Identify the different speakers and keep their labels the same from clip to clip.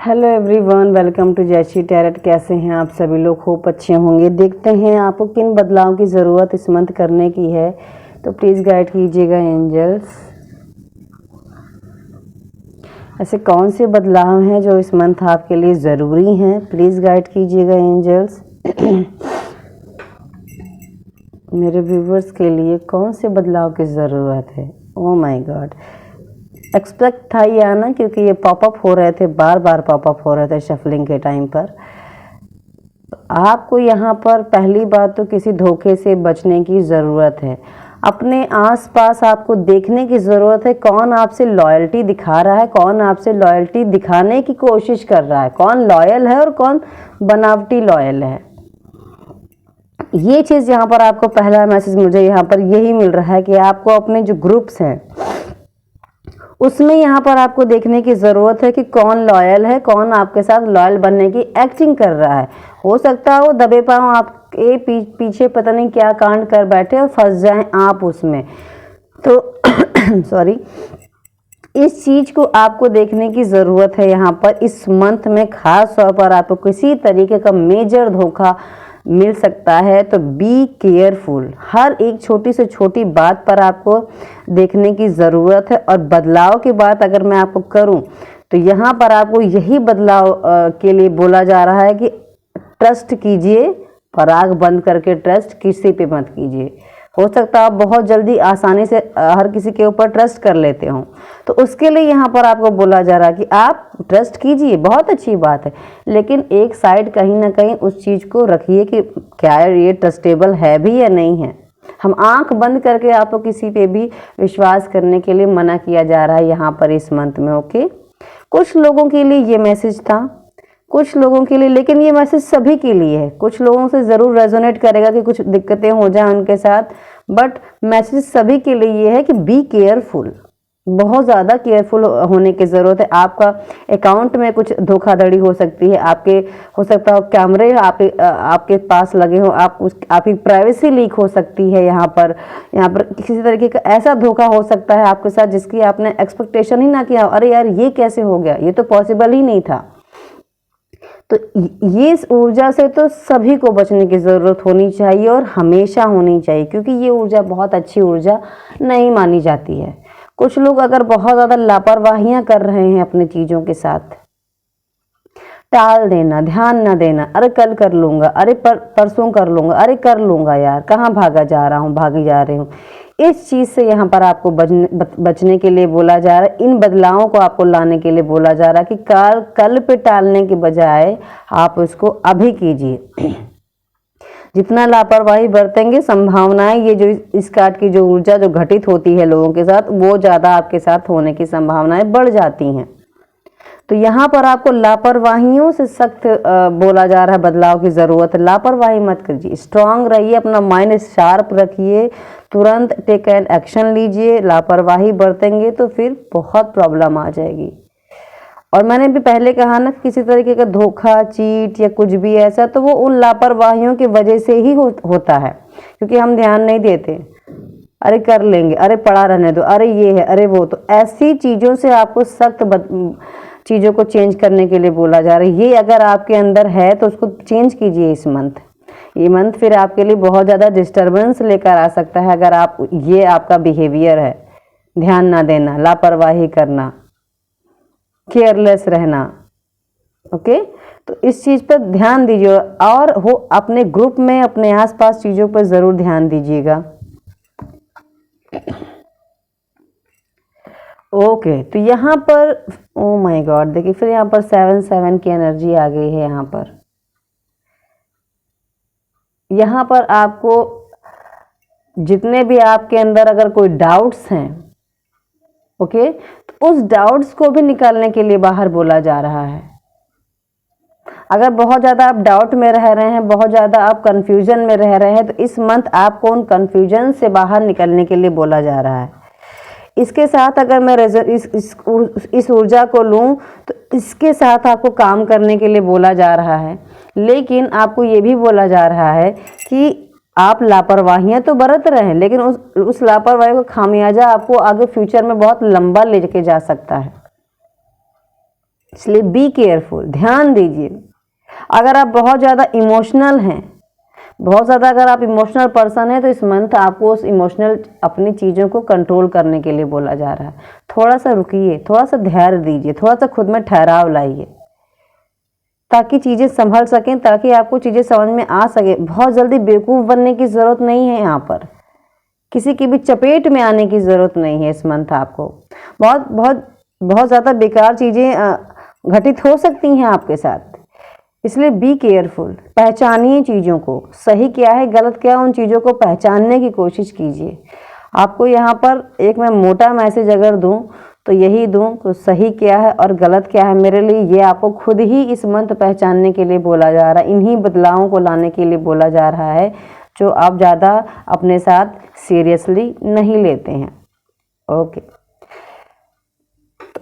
Speaker 1: Hello everyone, welcome to जैची टैरेट। कैसे हैं आप सभी लोग? होप अच्छे होंगे। देखते हैं आपको किन बदलाव की ज़रूरत इस मंथ करने की है, तो प्लीज़ गाइड कीजिएगा एंजल्स। ऐसे कौन से बदलाव हैं जो इस मंथ आपके लिए ज़रूरी हैं? प्लीज़ गाइड कीजिएगा एंजल्स। मेरे व्यूवर्स के लिए कौन से बदलाव की ज़रूरत है? ओह माय गॉड, एक्सपेक्ट था ये आना, क्योंकि ये पॉपअप हो रहे थे, बार बार पॉपअप हो रहे थे शफलिंग के टाइम पर। आपको यहाँ पर पहली बात तो किसी धोखे से बचने की ज़रूरत है। अपने आसपास आपको देखने की ज़रूरत है, कौन आपसे लॉयल्टी दिखा रहा है, कौन आपसे लॉयल्टी दिखाने की कोशिश कर रहा है, कौन लॉयल है और कौन बनावटी लॉयल है। ये चीज़ यहाँ पर आपको पहला मैसेज मुझे यहाँ पर यही मिल रहा है कि आपको अपने जो ग्रुप्स हैं उसमें यहाँ पर आपको देखने की ज़रूरत है कि कौन लॉयल है, कौन आपके साथ लॉयल बनने की एक्टिंग कर रहा है। हो सकता है वो दबे पाँव आपके पीछे पता नहीं क्या कांड कर बैठे और फंस जाएं आप उसमें। तो सॉरी, इस चीज़ को आपको देखने की ज़रूरत है। यहाँ पर इस मंथ में ख़ास तौर पर आपको किसी तरीके का मेजर धोखा मिल सकता है, तो बी केयरफुल। हर एक छोटी से छोटी बात पर आपको देखने की ज़रूरत है। और बदलाव की बात अगर मैं आपको करूं तो यहाँ पर आपको यही बदलाव के लिए बोला जा रहा है कि ट्रस्ट कीजिए, पराग बंद करके ट्रस्ट किसी पे मत कीजिए। हो सकता है आप बहुत जल्दी आसानी से हर किसी के ऊपर ट्रस्ट कर लेते हो, तो उसके लिए यहाँ पर आपको बोला जा रहा है कि आप ट्रस्ट कीजिए, बहुत अच्छी बात है, लेकिन एक साइड कहीं ना कहीं उस चीज़ को रखिए कि क्या ये ट्रस्टेबल है भी या नहीं है। हम आंख बंद करके आपको किसी पे भी विश्वास करने के लिए मना किया जा रहा है यहाँ पर इस मंथ में। ओके, कुछ लोगों के लिए ये मैसेज था, कुछ लोगों के लिए, लेकिन ये मैसेज सभी के लिए है। कुछ लोगों से ज़रूर रेजोनेट करेगा कि कुछ दिक्कतें हो जाएं उनके साथ, बट मैसेज सभी के लिए ये है कि बी केयरफुल, बहुत ज़्यादा केयरफुल होने की ज़रूरत है। आपका अकाउंट में कुछ धोखाधड़ी हो सकती है, आपके हो सकता है कैमरे आपके पास लगे हो, आपकी प्राइवेसी लीक हो सकती है। यहाँ पर किसी तरीके का ऐसा धोखा हो सकता है आपके साथ जिसकी आपने एक्सपेक्टेशन ही ना किया। अरे यार, ये कैसे हो गया, ये तो पॉसिबल ही नहीं था। तो ये इस ऊर्जा से तो सभी को बचने की ज़रूरत होनी चाहिए और हमेशा होनी चाहिए, क्योंकि ये ऊर्जा बहुत अच्छी ऊर्जा नहीं मानी जाती है। कुछ लोग अगर बहुत ज़्यादा लापरवाहियां कर रहे हैं अपनी चीज़ों के साथ, टाल देना, ध्यान न देना, अरे कल कर लूँगा, अरे परसों कर लूँगा, अरे कर लूँगा यार, कहाँ भागी जा रही हूँ, इस चीज़ से यहाँ पर आपको बचने के लिए बोला जा रहा है। इन बदलावों को आपको लाने के लिए बोला जा रहा है कि कल पे टालने के बजाय आप उसको अभी कीजिए। जितना लापरवाही बरतेंगे, संभावनाएं, ये जो इस कार्ड की जो ऊर्जा जो घटित होती है लोगों के साथ, वो ज़्यादा आपके साथ होने की संभावनाएं बढ़ जाती हैं। तो यहाँ पर आपको लापरवाहियों से सख्त बोला जा रहा है, बदलाव की ज़रूरत है। लापरवाही मत कीजिए, स्ट्रांग रहिए, अपना माइंड शार्प रखिए, तुरंत टेक एंड एक्शन लीजिए। लापरवाही बरतेंगे तो फिर बहुत प्रॉब्लम आ जाएगी। और मैंने भी पहले कहा ना, किसी तरीके का धोखा, चीट या कुछ भी ऐसा, तो वो उन लापरवाहियों की वजह से ही होता है, क्योंकि हम ध्यान नहीं देते। अरे कर लेंगे, अरे पड़ा रहने दो, अरे ये है, अरे वो। तो ऐसी चीज़ों से आपको सख्त चीज़ों को चेंज करने के लिए बोला जा रहा है। ये अगर आपके अंदर है तो उसको चेंज कीजिए इस मंथ। ये मंथ फिर आपके लिए बहुत ज़्यादा डिस्टर्बेंस लेकर आ सकता है अगर ये आपका बिहेवियर है। ध्यान ना देना, लापरवाही करना, केयरलेस रहना। ओके, तो इस चीज़ पर ध्यान दीजिए और अपने ग्रुप में, अपने आसपास चीज़ों पर ज़रूर ध्यान दीजिएगा। ओके, तो यहाँ पर ओ माय गॉड, देखिए फिर यहाँ पर 7 की एनर्जी आ गई है। यहाँ पर आपको जितने भी आपके अंदर अगर कोई डाउट्स हैं, ओके, तो उस डाउट्स को भी निकालने के लिए बाहर बोला जा रहा है। अगर बहुत ज़्यादा आप डाउट में रह रहे हैं, बहुत ज़्यादा आप कंफ्यूजन में रह रहे हैं, तो इस मंथ आपको उन कंफ्यूजन से बाहर निकलने के लिए बोला जा रहा है। इसके साथ अगर मैं इस ऊर्जा को लूँ तो इसके साथ आपको काम करने के लिए बोला जा रहा है, लेकिन आपको ये भी बोला जा रहा है कि आप लापरवाहियां तो बरत रहे हैं, लेकिन उस लापरवाही को खामियाजा आपको आगे फ्यूचर में बहुत लंबा लेके जा सकता है। इसलिए बी केयरफुल, ध्यान दीजिए। अगर आप बहुत ज़्यादा इमोशनल हैं, बहुत ज़्यादा अगर आप इमोशनल पर्सन हैं, तो इस मंथ आपको उस इमोशनल अपनी चीज़ों को कंट्रोल करने के लिए बोला जा रहा है। थोड़ा सा रुकिए, थोड़ा सा धैर्य दीजिए, थोड़ा सा खुद में ठहराव लाइए ताकि चीज़ें संभल सकें, ताकि आपको चीज़ें समझ में आ सके। बहुत जल्दी बेवकूफ़ बनने की ज़रूरत नहीं है, यहाँ पर किसी की भी चपेट में आने की ज़रूरत नहीं है। इस मंथ आपको बहुत बहुत बहुत ज़्यादा बेकार चीज़ें घटित हो सकती हैं आपके साथ, इसलिए बी केयरफुल। पहचानिए चीज़ों को, सही क्या है गलत क्या है, उन चीज़ों को पहचानने की कोशिश कीजिए। आपको यहाँ पर एक मैं मोटा मैसेज अगर दूँ तो यही दूँ कि सही क्या है और गलत क्या है मेरे लिए, ये आपको खुद ही इस मंथ पहचानने के लिए बोला जा रहा है। इन्हीं बदलावों को लाने के लिए बोला जा रहा है जो आप ज़्यादा अपने साथ सीरियसली नहीं लेते हैं। ओके,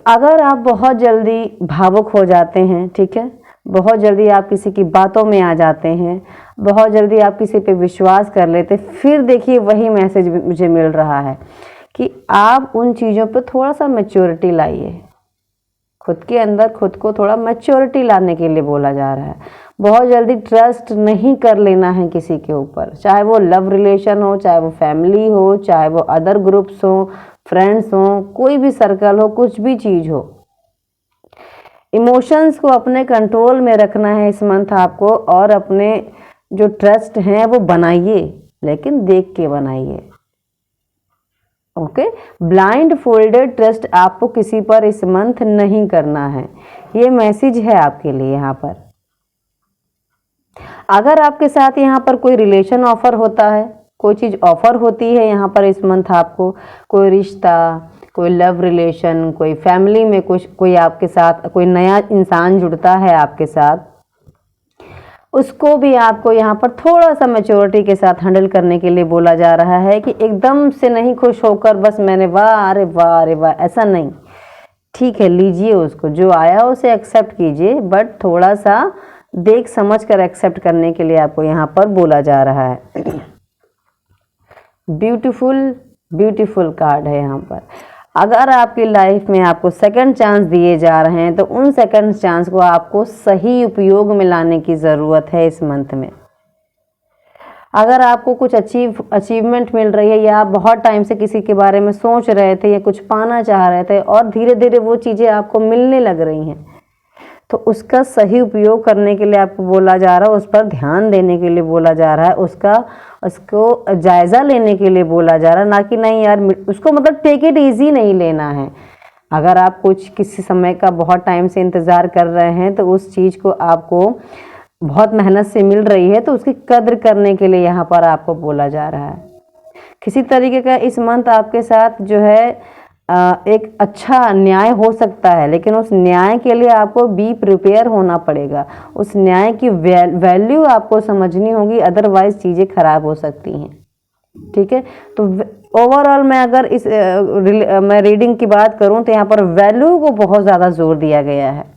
Speaker 1: अगर आप बहुत जल्दी भावुक हो जाते हैं, ठीक है, बहुत जल्दी आप किसी की बातों में आ जाते हैं, बहुत जल्दी आप किसी पे विश्वास कर लेते, फिर देखिए वही मैसेज मुझे मिल रहा है कि आप उन चीज़ों पे थोड़ा सा मैच्योरिटी लाइए। खुद के अंदर खुद को थोड़ा मैच्योरिटी लाने के लिए बोला जा रहा है। बहुत जल्दी ट्रस्ट नहीं कर लेना है किसी के ऊपर, चाहे वो लव रिलेशन हो, चाहे वो फैमिली हो, चाहे वो अदर ग्रुप्स हो, फ्रेंड्स हो, कोई भी सर्कल हो, कुछ भी चीज़ हो। इमोशंस को अपने कंट्रोल में रखना है इस मंथ आपको, और अपने जो ट्रस्ट हैं वो बनाइए, लेकिन देख के बनाइए। ओके, ब्लाइंड फोल्डेड ट्रस्ट आपको किसी पर इस मंथ नहीं करना है। ये मैसेज है आपके लिए यहाँ पर। अगर आपके साथ यहाँ पर कोई रिलेशन ऑफर होता है, कोई चीज़ ऑफर होती है यहाँ पर इस मंथ आपको, कोई रिश्ता, कोई लव रिलेशन, कोई फैमिली में कुछ, कोई आपके साथ कोई नया इंसान जुड़ता है आपके साथ, उसको भी आपको यहाँ पर थोड़ा सा मैच्योरिटी के साथ हैंडल करने के लिए बोला जा रहा है कि एकदम से नहीं खुश होकर बस मैंने वाह अरे वाह अरे वाह, ऐसा नहीं। ठीक है, लीजिए उसको, जो आया उसे एक्सेप्ट कीजिए, बट थोड़ा सा देख समझ कर एक्सेप्ट करने के लिए आपको यहाँ पर बोला जा रहा है। ब्यूटीफुल ब्यूटीफुल कार्ड है यहाँ पर। अगर आपकी लाइफ में आपको सेकंड चांस दिए जा रहे हैं तो उन सेकंड चांस को आपको सही उपयोग में लाने की ज़रूरत है इस मंथ में। अगर आपको कुछ अचीवमेंट मिल रही है, या आप बहुत टाइम से किसी के बारे में सोच रहे थे या कुछ पाना चाह रहे थे और धीरे धीरे वो चीज़ें आपको मिलने लग रही हैं, तो उसका सही उपयोग करने के लिए आपको बोला जा रहा है, उस पर ध्यान देने के लिए बोला जा रहा है, उसको जायज़ा लेने के लिए बोला जा रहा है, ना कि नहीं यार उसको मतलब टेक इट ईजी नहीं लेना है। अगर आप कुछ किसी समय का बहुत टाइम से इंतज़ार कर रहे हैं तो उस चीज़ को आपको बहुत मेहनत से मिल रही है, तो उसकी कद्र करने के लिए यहाँ पर आपको बोला जा रहा है। किसी तरीके का इस मंथ आपके साथ जो है एक अच्छा न्याय हो सकता है, लेकिन उस न्याय के लिए आपको बी प्रिपेयर होना पड़ेगा। उस न्याय की वैल्यू आपको समझनी होगी, अदरवाइज चीज़ें खराब हो सकती हैं। ठीक है, तो ओवरऑल मैं अगर मैं रीडिंग की बात करूं तो यहाँ पर वैल्यू को बहुत ज़्यादा जोर दिया गया है।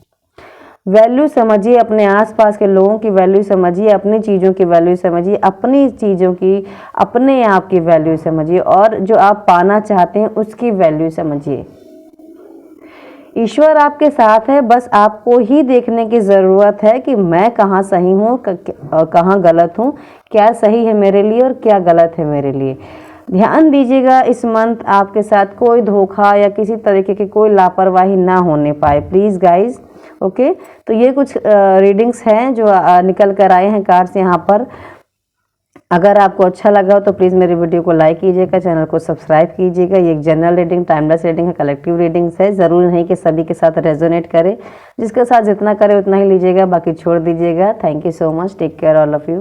Speaker 1: वैल्यू समझिए, अपने आसपास के लोगों की वैल्यू समझिए, अपनी चीज़ों की वैल्यू समझिए, अपनी चीज़ों की, अपने आप की वैल्यू समझिए, और जो आप पाना चाहते हैं उसकी वैल्यू समझिए। ईश्वर आपके साथ है, बस आपको ही देखने की ज़रूरत है कि मैं कहाँ सही हूँ, कहाँ गलत हूँ, क्या सही है मेरे लिए और क्या गलत है मेरे लिए। ध्यान दीजिएगा, इस मंथ आपके साथ कोई धोखा या किसी तरीके की कोई लापरवाही ना होने पाए, प्लीज़ गाइज। ओके, तो ये कुछ रीडिंग्स हैं जो निकल कर आए हैं कार्ड्स यहाँ पर। अगर आपको अच्छा लगा हो तो प्लीज़ मेरी वीडियो को लाइक कीजिएगा, चैनल को सब्सक्राइब कीजिएगा। ये एक जनरल रीडिंग, टाइमलेस रीडिंग है, कलेक्टिव रीडिंग्स है। ज़रूरी नहीं कि सभी के साथ रेजोनेट करे, जिसके साथ जितना करे उतना ही लीजिएगा, बाकी छोड़ दीजिएगा। Thank you so much, take care all of you.